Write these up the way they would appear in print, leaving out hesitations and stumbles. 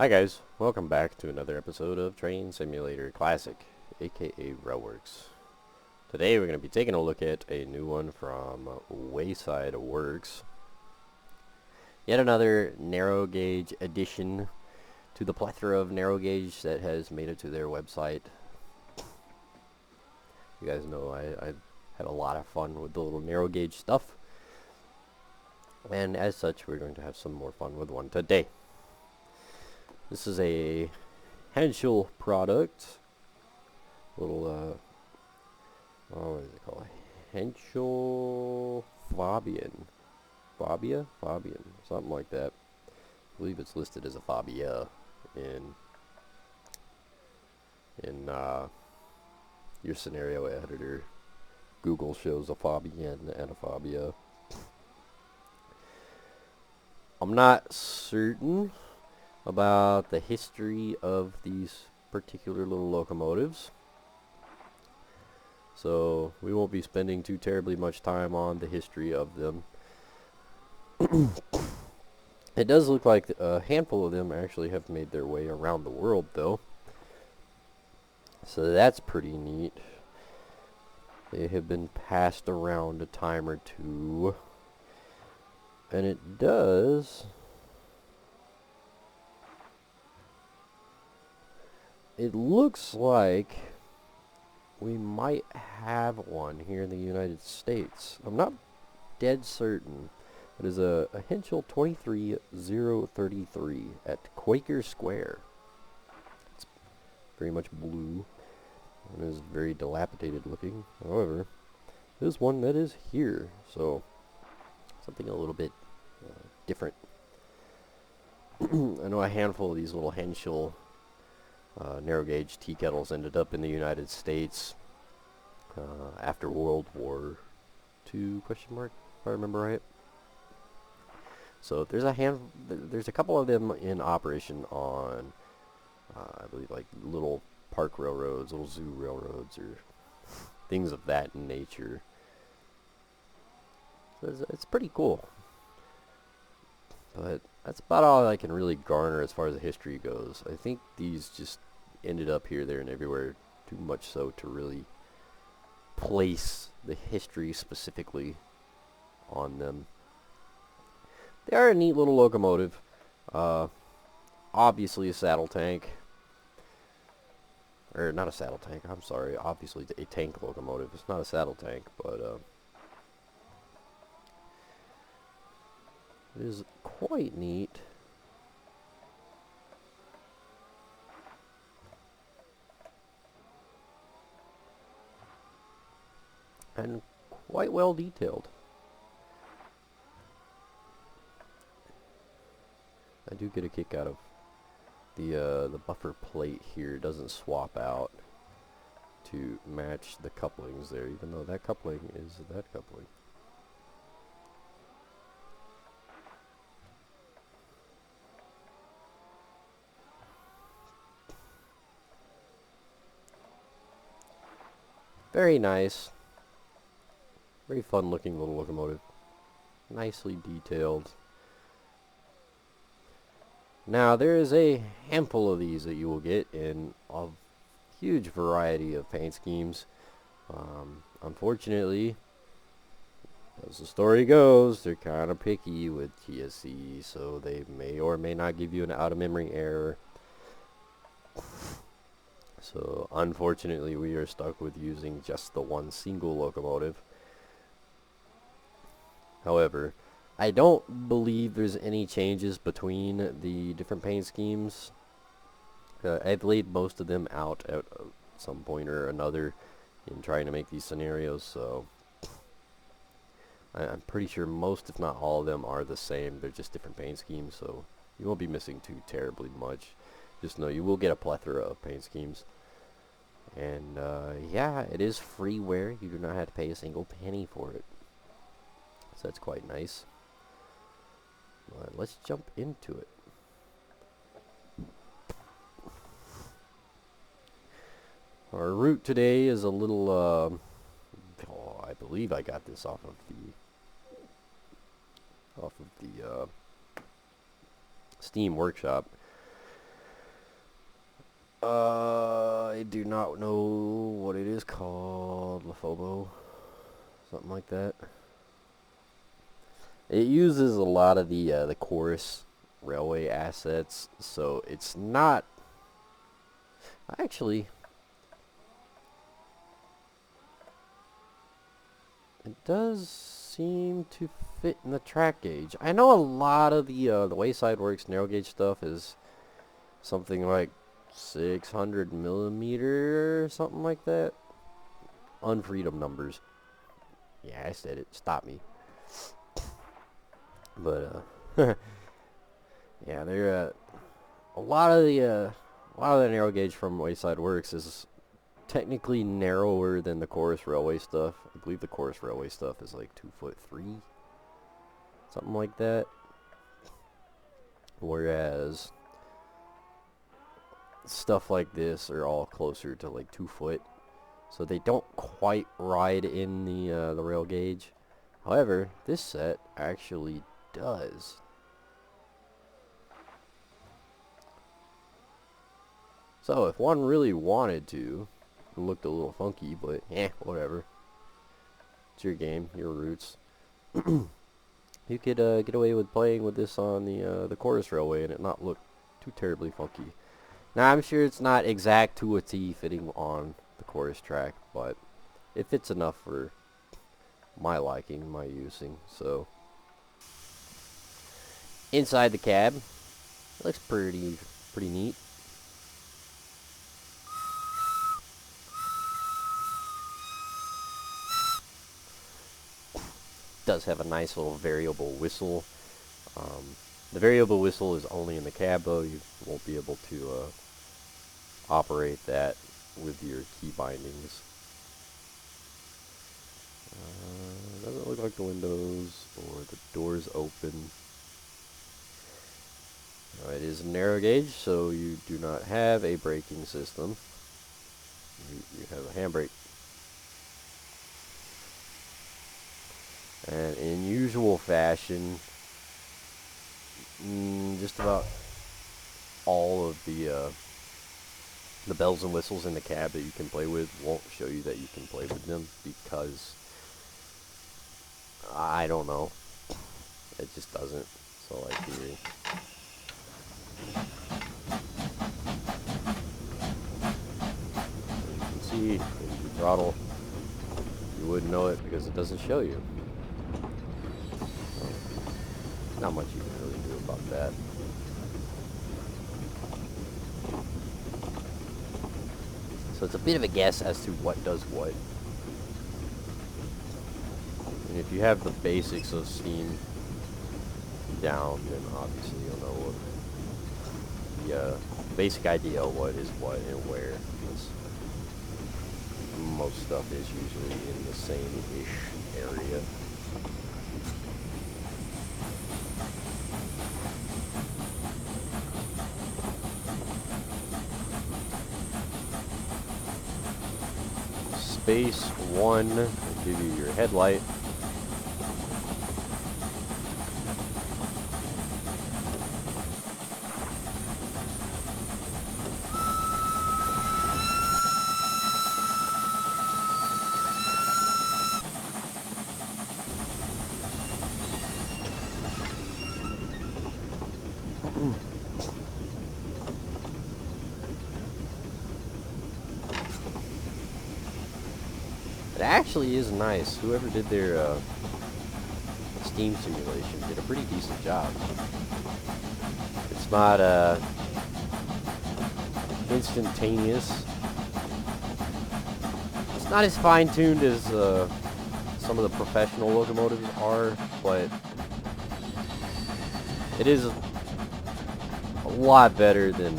Hi guys, welcome back to another episode of Train Simulator Classic, aka WaysideWorks. Today we're going to be taking a look at a new one from WaysideWorks. Yet another narrow gauge addition to the plethora of narrow gauge that has made it to their website. You guys know I had a lot of fun with the little narrow gauge stuff. And as such, we're going to have some more fun with one today. This is a Henschel product. Little, what is it called? Henschel Fabian, something like that. I believe it's listed as a Fabia in your scenario editor. Google shows a Fabian and a Fabia. I'm not certain about the history of these particular little locomotives, so we won't be spending too terribly much time on the history of them. It does look like a handful of them actually have made their way around the world though, so that's pretty neat. They have been passed around a time or two, and it does it looks like we might have one here in the United States. I'm not dead certain. It is a Henschel 23033 at Quaker Square. It's very much blue and is very dilapidated looking. However, there's one that is here, so something a little bit different. I know a handful of these little Henschel narrow gauge tea kettles ended up in the United States after World War II, question mark, if I remember right. So there's a couple of them in operation on, I believe, like little park railroads, little zoo railroads, or things of that nature. So it's pretty cool. But that's about all I can really garner as far as the history goes. I think these just ended up here, there, and everywhere, too much so to really place the history specifically on them. They are a neat little locomotive. Obviously a saddle tank. Or not a saddle tank, I'm sorry. Obviously a tank locomotive. It's not a saddle tank, but it is quite neat. And quite well detailed. I do get a kick out of the buffer plate here. It doesn't swap out to match the couplings there, even though that coupling is that coupling. Very nice. Very fun looking little locomotive. Nicely detailed. Now there is a handful of these that you will get in a huge variety of paint schemes. Unfortunately, as the story goes, they're kind of picky with TSC, so they may or may not give you an out-of-memory error. So unfortunately, we are stuck with using just the one single locomotive. However, I don't believe there's any changes between the different paint schemes. I've laid most of them out at some point or another in trying to make these scenarios, so I'm pretty sure most, if not all of them, are the same. They're just different paint schemes, so you won't be missing too terribly much. Just know you will get a plethora of paint schemes. And yeah, it is freeware. You do not have to pay a single penny for it. So that's quite nice. But let's jump into it. Our route today is a little, I believe I got this off of the Steam Workshop. I do not know what it is called. Lafobo, something like that. It uses a lot of the Chorus railway assets, so it's not actually. It does seem to fit in the track gauge. I know a lot of the WaysideWorks narrow gauge stuff is something like 600 millimeter or something like that. Unfreedom numbers. Yeah, I said it. Stop me. But yeah, they're a lot of the narrow gauge from WaysideWorks is technically narrower than the Chorus Railway stuff. I believe the Chorus Railway stuff is like 2'3", something like that. Whereas stuff like this are all closer to like 2 foot, so they don't quite ride in the rail gauge. However, this set actually does. So if one really wanted to, it looked a little funky, but whatever. It's your game, your roots. You could get away with playing with this on the Chorus Railway and it not look too terribly funky. Now I'm sure it's not exact to a T fitting on the Chorus track, but it fits enough for my liking, my using. So inside the cab, it looks pretty neat. Does have a nice little variable whistle. The variable whistle is only in the cab though. You won't be able to operate that with your key bindings. Doesn't look like the windows or the doors open. It is a narrow gauge, so you do not have a braking system. You have a handbrake. And in usual fashion, just about all of the bells and whistles in the cab that you can play with won't show you that you can play with them because I don't know. It just doesn't. So like here. You can see if you throttle, you wouldn't know it because it doesn't show you. Not much you can really do about that. So it's a bit of a guess as to what does what. And if you have the basics of Steam down, then obviously you'll know what the basic idea of what is what and where. Most stuff is usually in the same-ish area. Space 1 will give you your headlight. It actually is nice. Whoever did their Steam simulation did a pretty decent job. It's not instantaneous. It's not as fine-tuned as some of the professional locomotives are, but it is a lot better than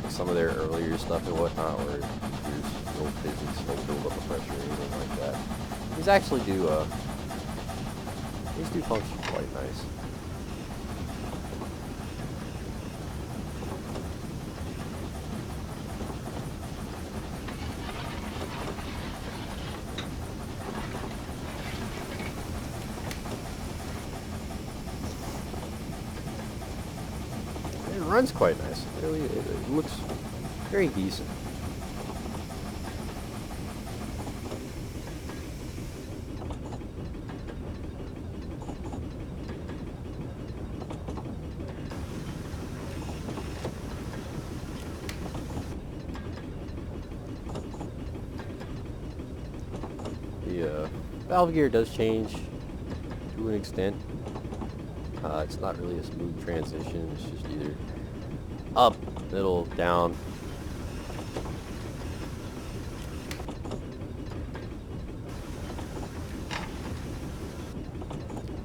some of their earlier stuff and whatnot, where there's no physics, no build-up of pressure, or anything like that. These actually do function quite nice. runs quite nice. Really, it looks very decent. The valve gear does change to an extent. It's not really a smooth transition. It's just either up, middle, down.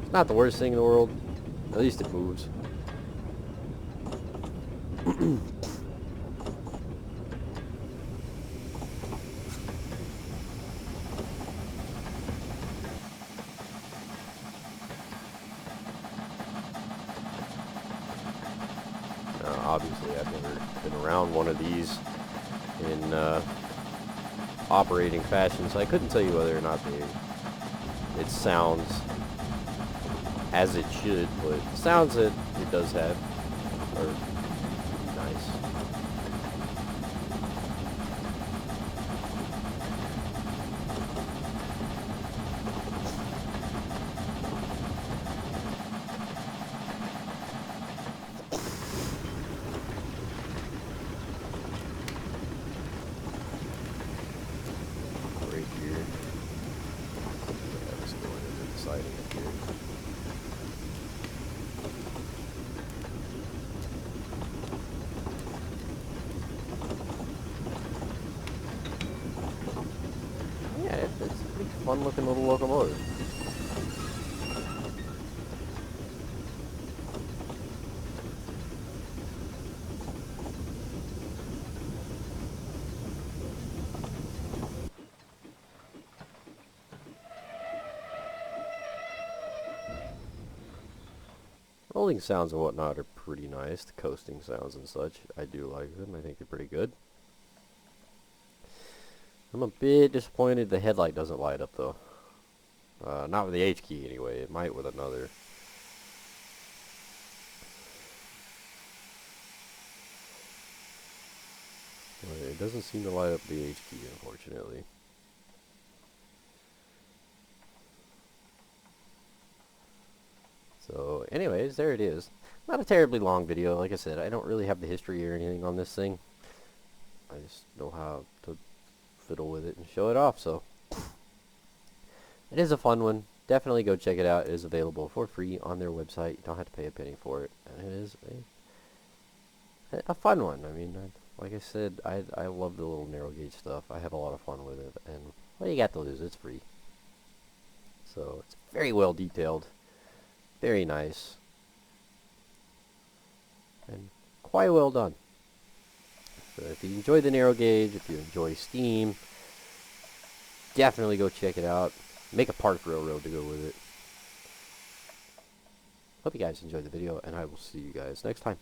It's not the worst thing in the world. At least it moves. Obviously, I've never been around one of these in operating fashion, so I couldn't tell you whether or not it sounds as it should, but the sounds that it does have are pretty nice. Right here. Yeah, let's go into the siding up here. Yeah, it's a pretty fun looking little locomotive. Rolling sounds and whatnot are pretty nice. The coasting sounds and such, I do like them. I think they're pretty good. I'm a bit disappointed the headlight doesn't light up though. Not with the H key anyway. It might with another. But it doesn't seem to light up the H key, unfortunately. So, anyways, there it is. Not a terribly long video. Like I said, I don't really have the history or anything on this thing. I just know how to fiddle with it and show it off, so. It is a fun one. Definitely go check it out. It is available for free on their website. You don't have to pay a penny for it. And it is a fun one. I mean, like I said, I love the little narrow gauge stuff. I have a lot of fun with it. And what you got to lose? It's free. So, it's very well detailed. Very nice. And quite well done. So if you enjoy the narrow gauge, if you enjoy Steam, definitely go check it out. Make a park railroad to go with it. Hope you guys enjoyed the video, and I will see you guys next time.